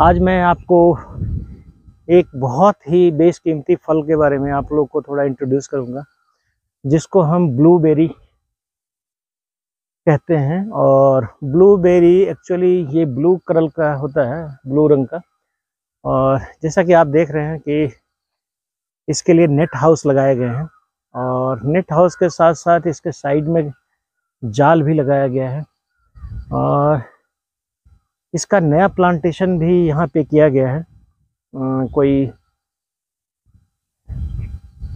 आज मैं आपको एक बहुत ही बेशकीमती फल के बारे में आप लोग को थोड़ा इंट्रोड्यूस करूंगा, जिसको हम ब्लूबेरी कहते हैं। और ब्लूबेरी एक्चुअली ये ब्लू कलर का होता है, ब्लू रंग का। और जैसा कि आप देख रहे हैं कि इसके लिए नेट हाउस लगाए गए हैं, और नेट हाउस के साथ साथ इसके साइड में जाल भी लगाया गया है। और इसका नया प्लांटेशन भी यहाँ पे किया गया है। कोई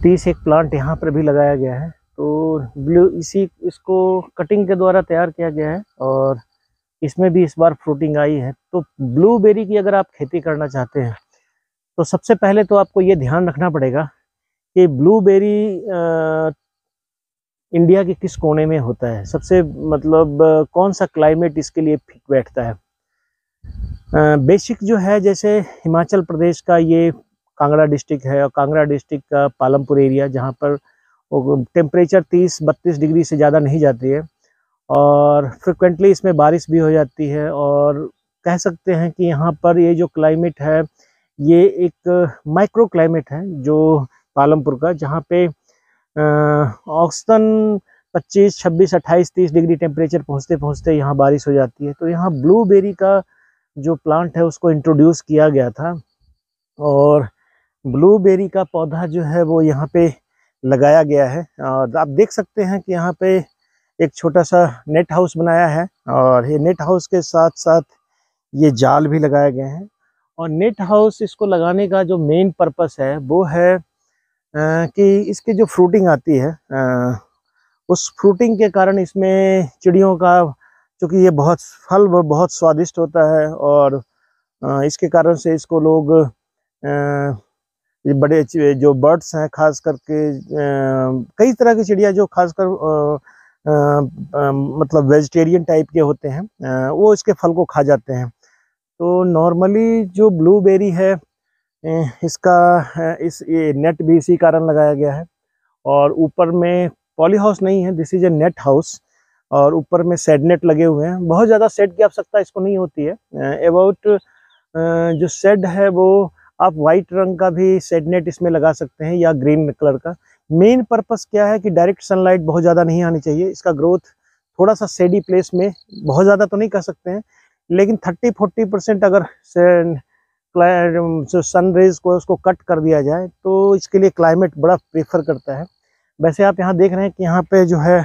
30 एक प्लांट यहाँ पर भी लगाया गया है। तो इसको कटिंग के द्वारा तैयार किया गया है, और इसमें भी इस बार फ्रूटिंग आई है। तो ब्लूबेरी की अगर आप खेती करना चाहते हैं तो सबसे पहले तो आपको ये ध्यान रखना पड़ेगा कि ब्लूबेरी इंडिया के किस कोने में होता है, सबसे कौन सा क्लाइमेट इसके लिए ठीक बैठता है। बेसिक जो है, जैसे हिमाचल प्रदेश का ये कांगड़ा डिस्ट्रिक्ट है, और कांगड़ा डिस्ट्रिक्ट का पालमपुर एरिया, जहाँ पर टेम्परेचर 30-32 डिग्री से ज़्यादा नहीं जाती है, और फ्रिक्वेंटली इसमें बारिश भी हो जाती है। और कह सकते हैं कि यहाँ पर ये जो क्लाइमेट है, ये एक माइक्रो क्लाइमेट है जो पालमपुर का, जहाँ पे औसतन 25, 26, 28, 30 डिग्री टेम्परेचर पहुँचते पहुँचते यहाँ बारिश हो जाती है। तो यहाँ ब्लूबेरी का जो प्लांट है उसको इंट्रोड्यूस किया गया था, और ब्लूबेरी का पौधा जो है वो यहाँ पे लगाया गया है। और आप देख सकते हैं कि यहाँ पे एक छोटा सा नेट हाउस बनाया है, और ये नेट हाउस के साथ साथ ये जाल भी लगाए गए हैं। और नेट हाउस इसको लगाने का जो मेन पर्पस है वो है कि इसकी जो फ्रूटिंग आती है, उस फ्रूटिंग के कारण इसमें चिड़ियों का, क्योंकि ये बहुत स्वादिष्ट होता है, और इसके कारण से इसको लोग ये बड़े जो बर्ड्स हैं, खास करके कई तरह की चिड़िया जो खासकर वेजिटेरियन टाइप के होते हैं, वो इसके फल को खा जाते हैं। तो नॉर्मली जो ब्लूबेरी है, इसका ये नेट भी इसी कारण लगाया गया है। और ऊपर में पॉली हाउस नहीं है, this is a net house, और ऊपर में शेड नेट लगे हुए हैं। बहुत ज़्यादा शेड की आवश्यकता इसको नहीं होती है। अबाउट जो शेड है वो आप वाइट रंग का भी शेड नेट इसमें लगा सकते हैं, या ग्रीन कलर का। मेन पर्पस क्या है कि डायरेक्ट सनलाइट बहुत ज़्यादा नहीं आनी चाहिए। इसका ग्रोथ थोड़ा सा शेडी प्लेस में, बहुत ज़्यादा तो नहीं कह सकते हैं, लेकिन 30-40% अगर सन रेज को उसको कट कर दिया जाए तो इसके लिए क्लाइमेट बड़ा प्रेफर करता है। वैसे आप यहाँ देख रहे हैं कि यहाँ पे जो है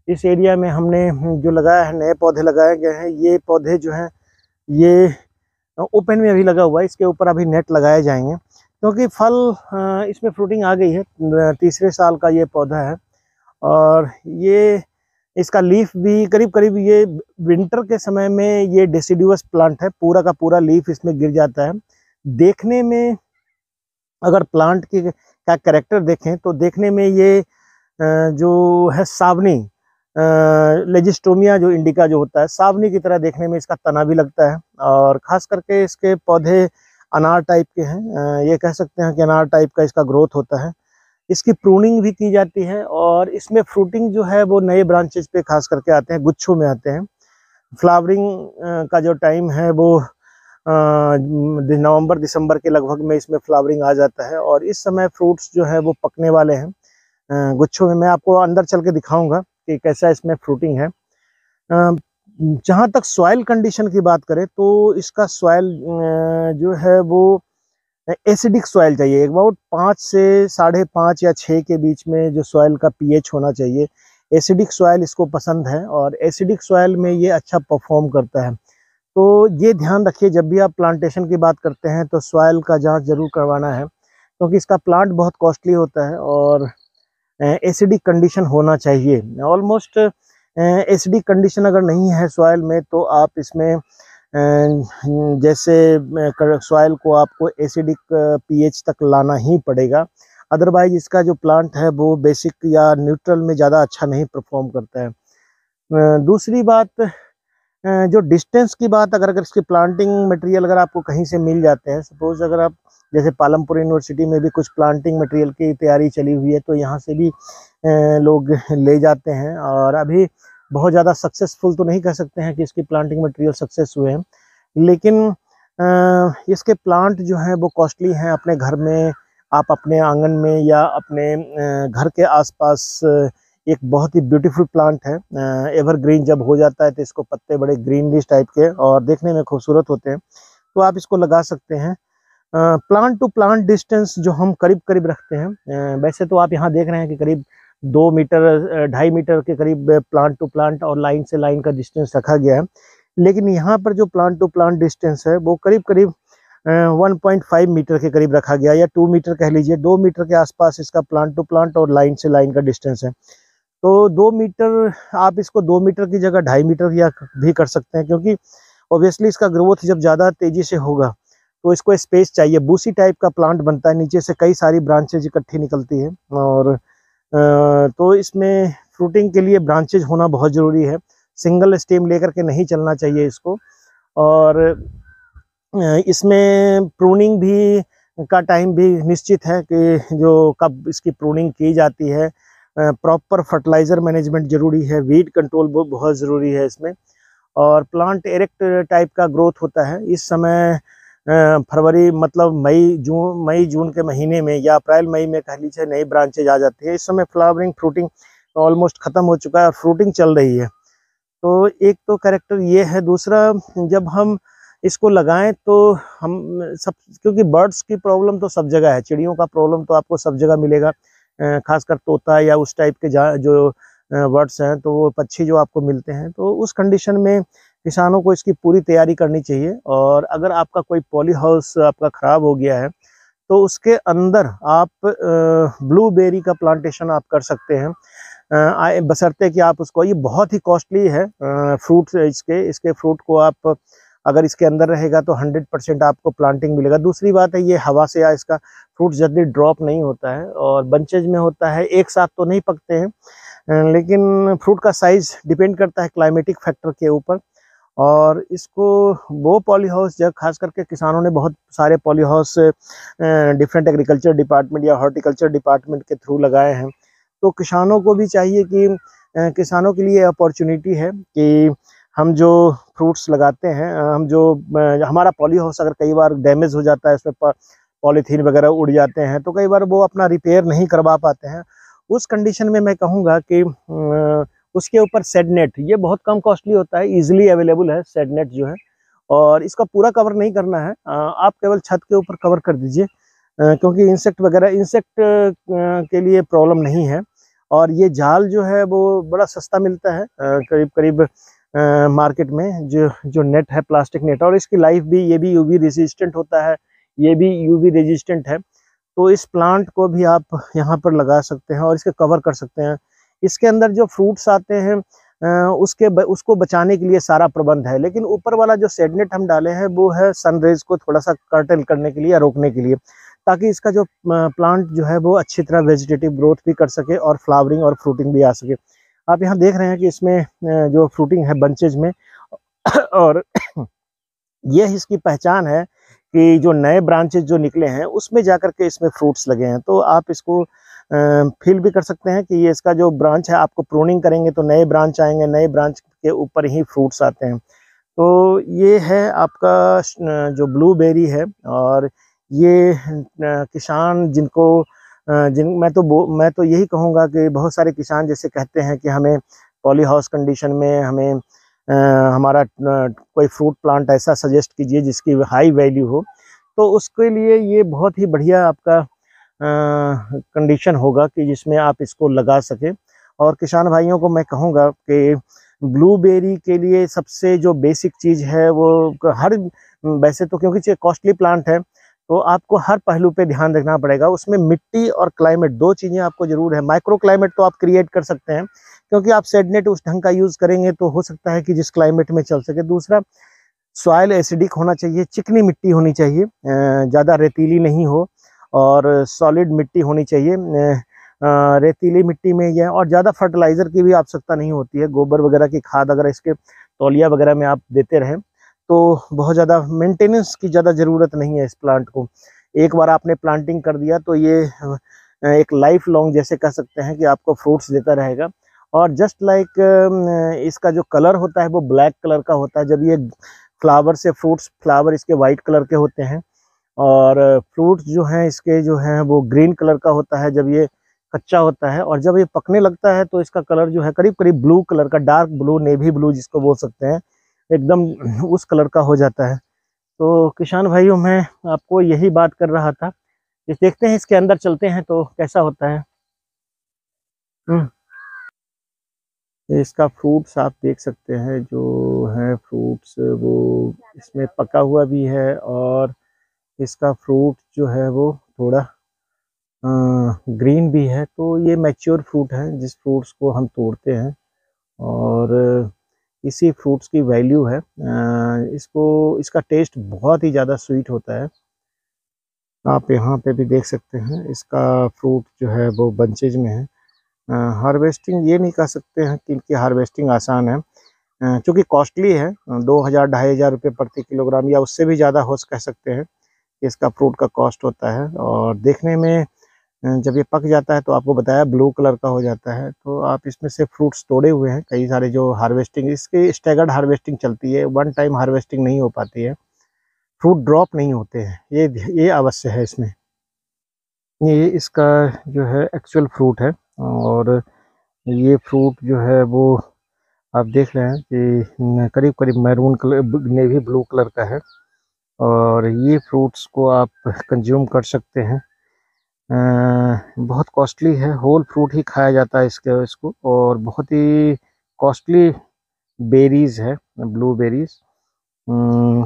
इस एरिया में हमने जो लगाया है, नए पौधे लगाए गए हैं। ये पौधे जो हैं ये ओपन में अभी लगा हुआ है, इसके ऊपर अभी नेट लगाए जाएंगे, क्योंकि फल इसमें फ्रूटिंग आ गई है। तीसरे साल का ये पौधा है, और ये इसका लीफ भी करीब करीब, ये विंटर के समय में ये डेसिडुअस प्लांट है, पूरा का पूरा लीफ इसमें गिर जाता है। देखने में अगर प्लांट का कैरेक्टर देखें तो देखने में ये जो है सावनी, लेजिस्टोमिया जो इंडिका जो होता है, सावनी की तरह देखने में इसका तना भी लगता है। और ख़ास करके इसके पौधे अनार टाइप के हैं, ये कह सकते हैं कि अनार टाइप का इसका ग्रोथ होता है। इसकी प्रूनिंग भी की जाती है, और इसमें फ्रूटिंग जो है वो नए ब्रांचेज पे खास करके आते हैं, गुच्छों में आते हैं। फ्लावरिंग का जो टाइम है वो नवंबर दिसंबर के लगभग में इसमें फ्लावरिंग आ जाता है, और इस समय फ्रूट्स जो है वो पकने वाले हैं गुच्छों में। मैं आपको अंदर चल के दिखाऊंगा कि कैसा इसमें फ्रूटिंग है। जहाँ तक सॉइल कंडीशन की बात करें तो इसका सॉइल जो है वो एसिडिक सॉइल चाहिए। अबाउट 5 से 5.5 या 6 के बीच में जो सॉइल का पीएच होना चाहिए। एसिडिक सॉइल इसको पसंद है, और एसिडिक सॉइल में ये अच्छा परफॉर्म करता है। तो ये ध्यान रखिए, जब भी आप प्लांटेशन की बात करते हैं तो सॉइल का जांच जरूर करवाना है, क्योंकि इसका प्लांट बहुत कॉस्टली होता है, और एसिडिक कंडीशन होना चाहिए। ऑलमोस्ट एसिडिक कंडीशन अगर नहीं है सॉइल में तो आप इसमें जैसे सॉइल को आपको एसिडिक पीएच तक लाना ही पड़ेगा, अदरवाइज इसका जो प्लांट है वो बेसिक या न्यूट्रल में ज़्यादा अच्छा नहीं परफॉर्म करता है। दूसरी बात, जो डिस्टेंस की बात, अगर इसकी प्लांटिंग मटेरियल अगर आपको कहीं से मिल जाते हैं, सपोज अगर आप जैसे पालमपुर यूनिवर्सिटी में भी कुछ प्लांटिंग मटेरियल की तैयारी चली हुई है, तो यहाँ से भी लोग ले जाते हैं। और अभी बहुत ज़्यादा सक्सेसफुल तो नहीं कह सकते हैं कि इसकी प्लांटिंग मटेरियल सक्सेस हुए हैं, लेकिन इसके प्लांट जो हैं वो कॉस्टली हैं। अपने घर में, आप अपने आंगन में या अपने घर के आसपास एक बहुत ही ब्यूटीफुल प्लांट है। एवरग्रीन जब हो जाता है तो इसको पत्ते बड़े ग्रीनिश टाइप के और देखने में खूबसूरत होते हैं, तो आप इसको लगा सकते हैं। प्लांट टू प्लांट डिस्टेंस जो हम करीब करीब रखते हैं, वैसे तो आप यहाँ देख रहे हैं कि करीब 2 मीटर 2.5 मीटर के करीब प्लांट टू प्लांट और लाइन से लाइन का डिस्टेंस रखा गया है, लेकिन यहाँ पर जो प्लांट टू प्लांट डिस्टेंस है वो करीब करीब 1.5 मीटर के करीब रखा गया, या 2 मीटर कह लीजिए। 2 मीटर के आसपास इसका प्लांट टू प्लांट और लाइन से लाइन का डिस्टेंस है। तो 2 मीटर, आप इसको 2 मीटर की जगह 2.5 मीटर या भी कर सकते हैं, क्योंकि ऑब्वियसली इसका ग्रोथ जब ज़्यादा तेज़ी से होगा तो इसको स्पेस चाहिए। बूसी टाइप का प्लांट बनता है, नीचे से कई सारी ब्रांचेज इकट्ठी निकलती है, और तो इसमें फ्रूटिंग के लिए ब्रांचेज होना बहुत ज़रूरी है। सिंगल स्टेम लेकर के नहीं चलना चाहिए इसको। और इसमें प्रूनिंग भी का टाइम भी निश्चित है कि जो कब इसकी प्रूनिंग की जाती है। प्रॉपर फर्टिलाइज़र मैनेजमेंट ज़रूरी है, वीड कंट्रोल बहुत ज़रूरी है इसमें। और प्लांट एरेक्ट टाइप का ग्रोथ होता है इस समय। फरवरी मतलब मई जून के महीने में या अप्रैल मई में कह लीजिए नई ब्रांचेज आ जाती है। इस समय फ्लावरिंग फ्रूटिंग ऑलमोस्ट ख़त्म हो चुका है और फ्रूटिंग चल रही है। तो एक तो कैरेक्टर ये है। दूसरा, जब हम इसको लगाएं तो हम सब, क्योंकि बर्ड्स की प्रॉब्लम तो सब जगह है, चिड़ियों का प्रॉब्लम तो आपको सब जगह मिलेगा, खासकर तोता या उस टाइप के जो बर्ड्स हैं, तो वो पक्षी जो आपको मिलते हैं। तो उस कंडीशन में किसानों को इसकी पूरी तैयारी करनी चाहिए। और अगर आपका कोई पॉली हाउस आपका ख़राब हो गया है तो उसके अंदर आप ब्लूबेरी का प्लांटेशन आप कर सकते हैं, बशर्ते कि आप उसको, ये बहुत ही कॉस्टली है फ्रूट, इसके फ्रूट को आप अगर इसके अंदर रहेगा तो 100% आपको प्लांटिंग मिलेगा। दूसरी बात है, ये हवा से या इसका फ्रूट जल्दी ड्रॉप नहीं होता है और बंचेज में होता है, एक साथ तो नहीं पकते हैं, लेकिन फ्रूट का साइज डिपेंड करता है क्लाइमेटिक फैक्टर के ऊपर। और इसको वो पॉली हाउस, जब खास करके किसानों ने बहुत सारे poly house different agriculture department या हॉर्टिकल्चर डिपार्टमेंट के थ्रू लगाए हैं। तो किसानों को भी चाहिए कि किसानों के लिए अपॉर्चुनिटी है कि हम जो फ्रूट्स लगाते हैं, हम जो हमारा पॉली हाउस अगर कई बार डैमेज हो जाता है, इसमें पॉलीथीन वगैरह उड़ जाते हैं, तो कई बार वो अपना रिपेयर नहीं करवा पाते हैं। उस कंडीशन में मैं कहूँगा कि उसके ऊपर शेड नेट, ये बहुत कम कॉस्टली होता है, इजीली अवेलेबल है शेड नेट जो है। और इसका पूरा कवर नहीं करना है, आप केवल छत के ऊपर कवर कर दीजिए, क्योंकि इंसेक्ट के लिए प्रॉब्लम नहीं है। और ये जाल जो है वो बड़ा सस्ता मिलता है, करीब करीब मार्केट में जो नेट है, प्लास्टिक नेट, और इसकी लाइफ भी, ये भी यूवी रेजिस्टेंट होता है, ये भी यूवी रेजिस्टेंट है। तो इस प्लांट को भी आप यहाँ पर लगा सकते हैं और इसके कवर कर सकते हैं। इसके अंदर जो फ्रूट्स आते हैं उसको बचाने के लिए सारा प्रबंध है, लेकिन ऊपर वाला जो शेड नेट हम डाले हैं वो है सन रेज को थोड़ा सा कर्टेल करने के लिए या रोकने के लिए, ताकि इसका जो प्लांट जो है वो अच्छी तरह वेजिटेटिव ग्रोथ भी कर सके और फ्लावरिंग और फ्रूटिंग भी आ सके। आप यहाँ देख रहे हैं कि इसमें जो फ्रूटिंग है बंचेज में, और ये इसकी पहचान है कि जो नए ब्रांचेज जो निकले हैं उसमें जाकर के इसमें फ्रूट्स लगे हैं। तो आप इसको फील भी कर सकते हैं कि ये इसका जो ब्रांच है, आपको प्रूनिंग करेंगे तो नए ब्रांच आएंगे, नए ब्रांच के ऊपर ही फ्रूट्स आते हैं। तो ये है आपका जो ब्लूबेरी है। और ये किसान मैं तो यही कहूँगा कि बहुत सारे किसान जैसे कहते हैं कि हमें पॉली हाउस कंडीशन में हमें हमारा कोई फ्रूट प्लांट ऐसा सजेस्ट कीजिए जिसकी हाई वैल्यू हो, तो उसके लिए ये बहुत ही बढ़िया आपका कंडीशन होगा कि जिसमें आप इसको लगा सकें। और किसान भाइयों को मैं कहूँगा कि ब्लूबेरी के लिए सबसे जो बेसिक चीज़ है वो वैसे तो क्योंकि कॉस्टली प्लांट है तो आपको हर पहलू पे ध्यान रखना पड़ेगा। उसमें मिट्टी और क्लाइमेट, दो चीज़ें आपको ज़रूर है। माइक्रो क्लाइमेट तो आप क्रिएट कर सकते हैं, क्योंकि आप शेड नेट उस ढंग का यूज़ करेंगे तो हो सकता है कि जिस क्लाइमेट में चल सके। दूसरा, सॉइल एसिडिक होना चाहिए, चिकनी मिट्टी होनी चाहिए, ज़्यादा रेतीली नहीं हो, और सॉलिड मिट्टी होनी चाहिए। रेतीली मिट्टी में यह, और ज़्यादा फर्टिलाइज़र की भी आवश्यकता नहीं होती है। गोबर वगैरह की खाद अगर इसके तौलिया वगैरह में आप देते रहें तो बहुत ज़्यादा मेंटेनेंस की ज़्यादा ज़रूरत नहीं है इस प्लांट को। एक बार आपने प्लांटिंग कर दिया तो ये एक लाइफ लॉन्ग जैसे कह सकते हैं कि आपको फ्रूट्स देता रहेगा। और जस्ट लाइक इसका जो कलर होता है वो ब्लैक कलर का होता है। जब ये फ्लावर से फ्रूट्स, फ्लावर इसके वाइट कलर के होते हैं और फ्रूट्स जो हैं इसके जो हैं वो ग्रीन कलर का होता है जब ये कच्चा होता है, और जब ये पकने लगता है तो इसका कलर जो है करीब करीब ब्लू कलर का, डार्क ब्लू, नेवी ब्लू जिसको बोल सकते हैं, एकदम उस कलर का हो जाता है। तो किसान भाइयों, मैं आपको यही बात कर रहा था। इस देखते हैं, इसके अंदर चलते हैं तो कैसा होता है। इसका फ्रूट्स आप देख सकते हैं, जो है फ्रूट्स वो इसमें पका हुआ भी है, और इसका फ्रूट जो है वो थोड़ा ग्रीन भी है। तो ये मैच्योर फ्रूट है जिस फ्रूट्स को हम तोड़ते हैं, और इसी फ्रूट्स की वैल्यू है। इसको, इसका टेस्ट बहुत ही ज़्यादा स्वीट होता है। आप यहाँ पे भी देख सकते हैं, इसका फ्रूट जो है वो बंचेज में है। हार्वेस्टिंग ये नहीं कह सकते हैं कि इनकी हार्वेस्टिंग आसान है, क्योंकि कॉस्टली है। 2000-2500 रुपये प्रति किलोग्राम या उससे भी ज़्यादा हो कह सकते हैं कि इसका फ्रूट का कॉस्ट होता है। और देखने में जब ये पक जाता है तो आपको बताया ब्लू कलर का हो जाता है। तो आप इसमें से फ्रूट्स तोड़े हुए हैं कई सारे, जो हार्वेस्टिंग, इसकी स्टैगर्ड हार्वेस्टिंग चलती है, वन टाइम हार्वेस्टिंग नहीं हो पाती है, फ्रूट ड्रॉप नहीं होते हैं, ये अवश्य है इसमें। ये इसका जो है एक्चुअल फ्रूट है, और ये फ्रूट जो है वो आप देख रहे हैं कि करीब करीब maroon colour, navy blue colour का है, और ये फ्रूट्स को आप कंज्यूम कर सकते हैं। बहुत कॉस्टली है, होल फ्रूट ही खाया जाता है इसको, और बहुत ही कॉस्टली बेरीज है, ब्लूबेरीज।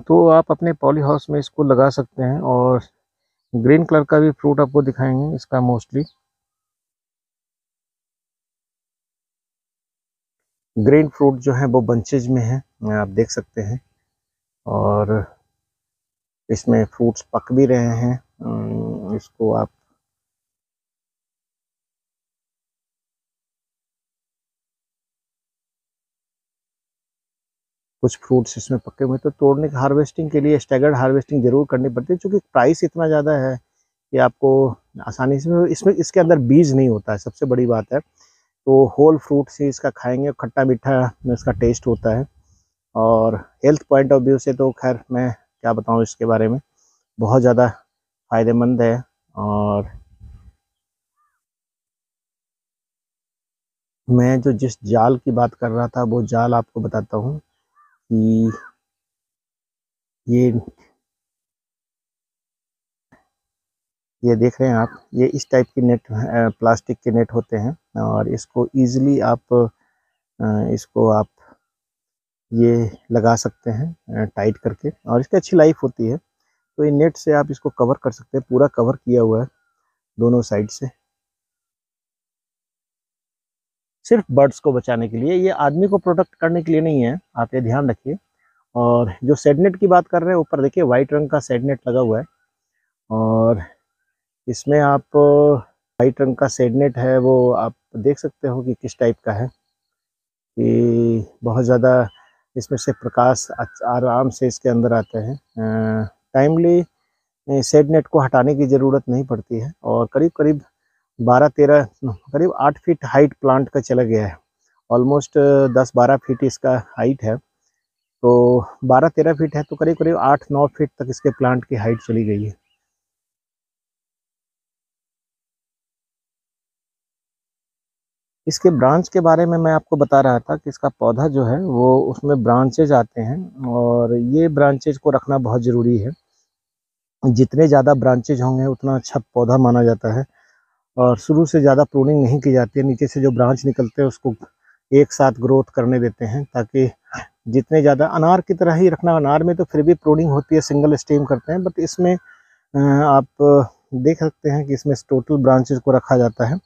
तो आप अपने पॉली हाउस में इसको लगा सकते हैं। और ग्रीन कलर का भी फ्रूट आपको दिखाएंगे इसका मोस्टली। ग्रीन फ्रूट जो है वो बंचेज में है, आप देख सकते हैं, और इसमें फ्रूट्स पक भी रहे हैं। इसको आप कुछ फ्रूट्स इसमें पके हुए तो तोड़ने की, हार्वेस्टिंग के लिए स्टैगर्ड हार्वेस्टिंग जरूर करनी पड़ती है, क्योंकि प्राइस इतना ज़्यादा है कि आपको आसानी से, इसमें इसके अंदर बीज नहीं होता है, सबसे बड़ी बात है। तो होल फ्रूट से इसका खाएंगे, खट्टा मीठा इसका टेस्ट होता है। और हेल्थ पॉइंट ऑफ व्यू से तो खैर मैं क्या बताऊँ इसके बारे में, बहुत ज़्यादा फ़ायदेमंद है। और मैं जो जिस जाल की बात कर रहा था वो जाल आपको बताता हूँ कि ये देख रहे हैं आप, ये इस टाइप की नेट, प्लास्टिक के नेट होते हैं, और इसको ईजिली आप इसको आप ये लगा सकते हैं टाइट करके, और इसकी अच्छी लाइफ होती है। तो ये नेट से आप इसको कवर कर सकते हैं, पूरा कवर किया हुआ है दोनों साइड से, सिर्फ बर्ड्स को बचाने के लिए, ये आदमी को प्रोटेक्ट करने के लिए नहीं है, आप ये ध्यान रखिए। और जो सेड नेट की बात कर रहे हैं, ऊपर देखिए वाइट रंग का सेड नेट लगा हुआ है, और इसमें आप वाइट रंग का सेड नेट है वो आप देख सकते हो कि किस टाइप का है, कि बहुत ज़्यादा इसमें से प्रकाश आराम से इसके अंदर आते हैं। टाइमली सेड नेट को हटाने की ज़रूरत नहीं पड़ती है, और करीब करीब 12-13, करीब 8 फीट हाइट प्लांट का चला गया है। ऑलमोस्ट 10-12 फीट इसका हाइट है, तो 12-13 फीट है, तो करीब करीब 8-9 फीट तक इसके प्लांट की हाइट चली गई है। इसके ब्रांच के बारे में मैं आपको बता रहा था कि इसका पौधा जो है वो, उसमें ब्रांचेज आते हैं, और ये ब्रांचेज को रखना बहुत ज़रूरी है। जितने ज़्यादा ब्रांचेज होंगे उतना अच्छा पौधा माना जाता है, और शुरू से ज़्यादा प्रूनिंग नहीं की जाती है, नीचे से जो ब्रांच निकलते हैं उसको एक साथ ग्रोथ करने देते हैं, ताकि जितने ज़्यादा, अनार की तरह ही रखना। अनार में तो फिर भी प्रूनिंग होती है, सिंगल स्टेम करते हैं, बट इसमें आप देख सकते हैं कि इसमें टोटल ब्रांचेज को रखा जाता है।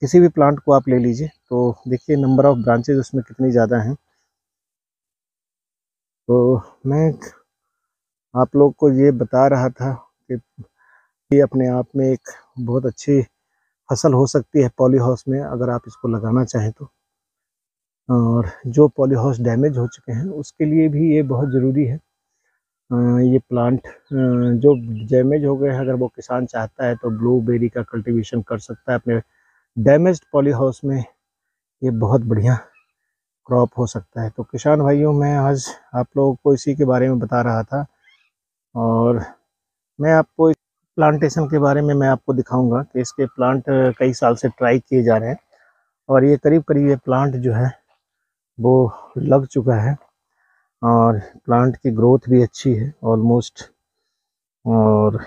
किसी भी प्लांट को आप ले लीजिए तो देखिए नंबर ऑफ ब्रांचेज उसमें कितनी ज़्यादा हैं। तो मैं आप लोग को ये बता रहा था कि ये अपने आप में एक बहुत अच्छी फसल हो सकती है पॉली हाउस में, अगर आप इसको लगाना चाहें तो। और जो पॉली हाउस डैमेज हो चुके हैं उसके लिए भी ये बहुत ज़रूरी है। ये प्लांट जो डैमेज हो गए हैं, अगर वो किसान चाहता है तो ब्लूबेरी का कल्टीवेशन कर सकता है अपने डैमेज्ड पॉली हाउस में। ये बहुत बढ़िया क्रॉप हो सकता है। तो किसान भाइयों, मैं आज आप लोगों को इसी के बारे में बता रहा था, और मैं आपको प्लांटेशन के बारे में मैं आपको दिखाऊंगा कि इसके प्लांट कई साल से ट्राई किए जा रहे हैं, और ये करीब करीब ये प्लांट जो है वो लग चुका है, और प्लांट की ग्रोथ भी अच्छी है ऑलमोस्ट। और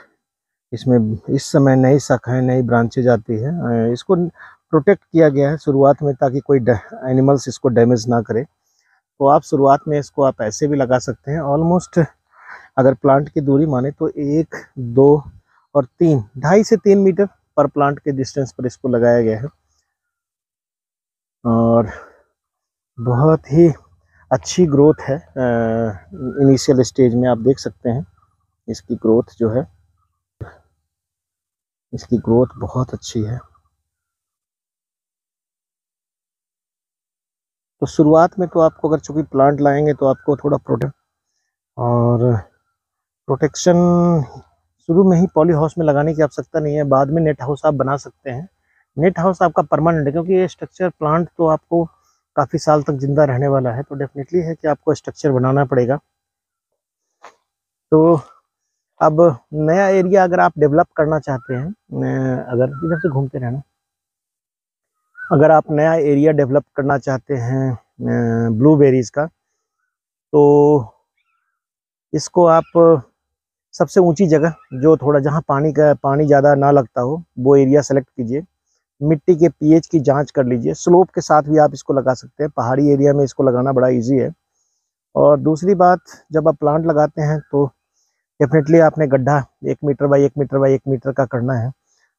इसमें इस समय नई शाखाएं, नई ब्रांचेज आती है। इसको प्रोटेक्ट किया गया है शुरुआत में, ताकि कोई एनिमल्स इसको डैमेज ना करे। तो आप शुरुआत में इसको आप ऐसे भी लगा सकते हैं। ऑलमोस्ट अगर प्लांट की दूरी माने तो 1, 2 और 3, 2.5 से 3 मीटर पर प्लांट के डिस्टेंस पर इसको लगाया गया है, और बहुत ही अच्छी ग्रोथ है। इनिशियल स्टेज में आप देख सकते हैं इसकी ग्रोथ जो है, इसकी ग्रोथ बहुत अच्छी है। तो शुरुआत में तो आपको, अगर चूँकि प्लांट लाएंगे तो आपको थोड़ा प्रोटेक्शन शुरू में ही पॉली हाउस में लगाने की आवश्यकता नहीं है। बाद में नेट हाउस आप बना सकते हैं। नेट हाउस आपका परमानेंट है, क्योंकि ये स्ट्रक्चर प्लांट तो आपको काफ़ी साल तक जिंदा रहने वाला है, तो डेफिनेटली है कि आपको स्ट्रक्चर बनाना पड़ेगा। तो अब नया एरिया अगर आप डेवलप करना चाहते हैं, अगर इधर से घूमते रहना, अगर आप नया एरिया डेवलप करना चाहते हैं ब्लूबेरीज का, तो इसको आप सबसे ऊंची जगह, जो थोड़ा जहां पानी ज़्यादा ना लगता हो, वो एरिया सेलेक्ट कीजिए। मिट्टी के पीएच की जांच कर लीजिए। स्लोप के साथ भी आप इसको लगा सकते हैं। पहाड़ी एरिया में इसको लगाना बड़ा इजी है। और दूसरी बात, जब आप प्लांट लगाते हैं तो डेफिनेटली आपने गड्ढा 1 metre by 1 metre by 1 metre का करना है,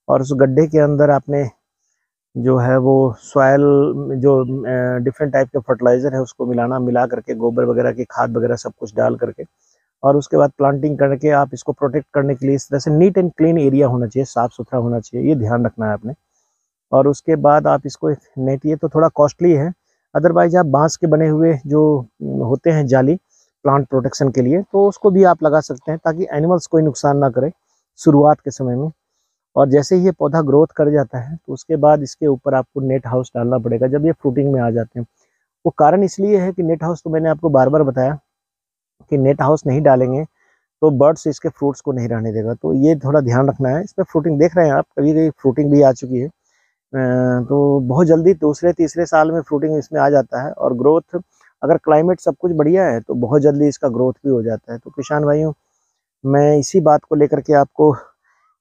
और उस गड्ढे के अंदर आपने जो है वो सॉयल, जो डिफरेंट टाइप के फर्टिलाइज़र है उसको मिला करके, गोबर वगैरह की खाद वगैरह सब कुछ डाल करके, और उसके बाद प्लांटिंग करके आप इसको प्रोटेक्ट करने के लिए इस तरह से नीट एंड क्लीन एरिया होना चाहिए, साफ़ सुथरा होना चाहिए, ये ध्यान रखना है आपने। और उसके बाद आप इसको एक नेट, ये तो थोड़ा कॉस्टली है, अदरवाइज आप बांस के बने हुए जो होते हैं जाली प्लांट प्रोटेक्शन के लिए, तो उसको भी आप लगा सकते हैं, ताकि एनिमल्स कोई नुकसान ना करे शुरुआत के समय में। और जैसे ही ये पौधा ग्रोथ कर जाता है तो उसके बाद इसके ऊपर आपको नेट हाउस डालना पड़ेगा, जब ये फ्रूटिंग में आ जाते हैं। वो कारण इसलिए है कि नेट हाउस, तो मैंने आपको बार बार बताया कि नेट हाउस नहीं डालेंगे तो बर्ड्स इसके फ्रूट्स को नहीं रहने देगा, तो ये थोड़ा ध्यान रखना है। इसमें फ्रूटिंग देख रहे हैं आप, कभी कभी फ्रूटिंग भी आ चुकी है, तो बहुत जल्दी दूसरे तीसरे साल में फ्रूटिंग इसमें आ जाता है। और ग्रोथ, अगर क्लाइमेट सब कुछ बढ़िया है तो बहुत जल्दी इसका ग्रोथ भी हो जाता है। तो किसान भाइयों, मैं इसी बात को लेकर के आपको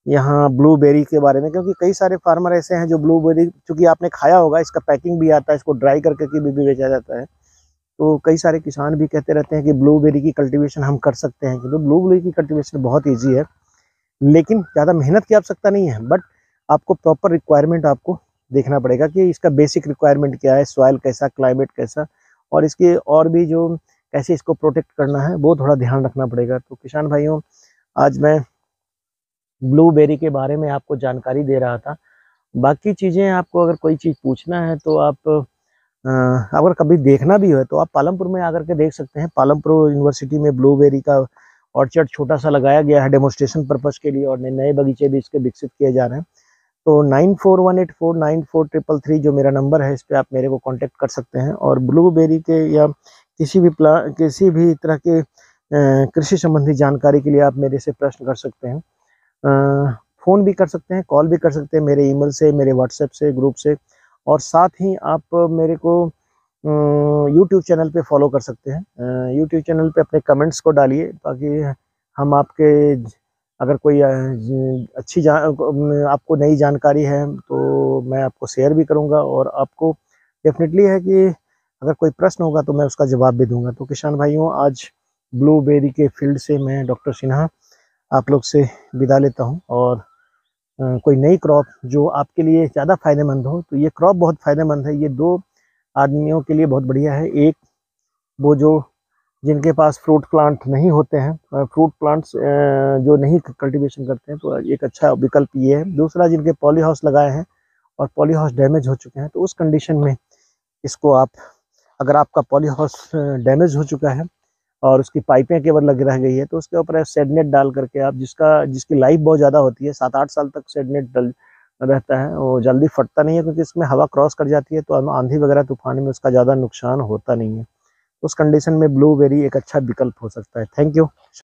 यहाँ ब्लूबेरी के बारे में, क्योंकि कई सारे फार्मर ऐसे हैं जो ब्लूबेरी, चूँकि आपने खाया होगा, इसका पैकिंग भी आता है, इसको ड्राई करके भी बेचा जाता है। तो कई सारे किसान भी कहते रहते हैं कि ब्लूबेरी की कल्टीवेशन हम कर सकते हैं, क्योंकि ब्लूबेरी की कल्टीवेशन बहुत ईजी है, लेकिन ज़्यादा मेहनत की आवश्यकता नहीं है। बट आपको प्रॉपर रिक्वायरमेंट आपको देखना पड़ेगा कि इसका बेसिक रिक्वायरमेंट क्या है, सॉइल कैसा, क्लाइमेट कैसा, और इसके और भी जो कैसे इसको प्रोटेक्ट करना है वो थोड़ा ध्यान रखना पड़ेगा। तो किसान भाइयों, आज मैं ब्लूबेरी के बारे में आपको जानकारी दे रहा था। बाकी चीज़ें आपको अगर कोई चीज़ पूछना है तो आप अगर कभी देखना भी हो तो आप पालमपुर में आकर के देख सकते हैं। पालमपुर यूनिवर्सिटी में ब्लूबेरी का ऑर्चर्ड छोटा सा लगाया गया है डेमोस्ट्रेशन पर्पज़ के लिए, और नए बगीचे भी इसके विकसित किए जा रहे हैं। तो 9418494333 जो मेरा नंबर है, इस पर आप मेरे को कांटेक्ट कर सकते हैं। और ब्लूबेरी के या किसी भी तरह के कृषि संबंधी जानकारी के लिए आप मेरे से प्रश्न कर सकते हैं। फ़ोन भी कर सकते हैं, कॉल भी कर सकते हैं, मेरे ईमेल से, मेरे व्हाट्सएप से, ग्रुप से। और साथ ही आप मेरे को यूट्यूब चैनल पे फॉलो कर सकते हैं। यूट्यूब चैनल पे अपने कमेंट्स को डालिए, ताकि हम आपके, अगर कोई आपको नई जानकारी है तो मैं आपको शेयर भी करूंगा, और आपको डेफिनेटली है कि अगर कोई प्रश्न होगा तो मैं उसका जवाब भी दूंगा। तो किसान भाइयों, आज ब्लूबेरी के फील्ड से मैं डॉक्टर सिन्हा आप लोग से विदा लेता हूं। और कोई नई क्रॉप जो आपके लिए ज़्यादा फ़ायदेमंद हो, तो ये क्रॉप बहुत फ़ायदेमंद है। ये 2 आदमियों के लिए बहुत बढ़िया है। एक, वो जो जिनके पास फ्रूट प्लांट नहीं होते हैं, फ्रूट प्लांट्स जो नहीं कल्टीवेशन करते हैं, तो एक अच्छा विकल्प ये है। दूसरा, जिनके पॉली हाउस लगाए हैं और पॉली हाउस डैमेज हो चुके हैं, तो उस कंडीशन में इसको आप, अगर आपका पॉली हाउस डैमेज हो चुका है और उसकी पाइपें केवल लग रह गई है, तो उसके ऊपर शेड नेट डाल करके आप, जिसकी लाइफ बहुत ज़्यादा होती है, 7-8 साल तक शेड नेट रहता है, वो जल्दी फटता नहीं है, क्योंकि इसमें हवा क्रॉस कर जाती है तो आंधी वगैरह तूफान में उसका ज़्यादा नुकसान होता नहीं है। उस कंडीशन में ब्लूबेरी एक अच्छा विकल्प हो सकता है। Thank you.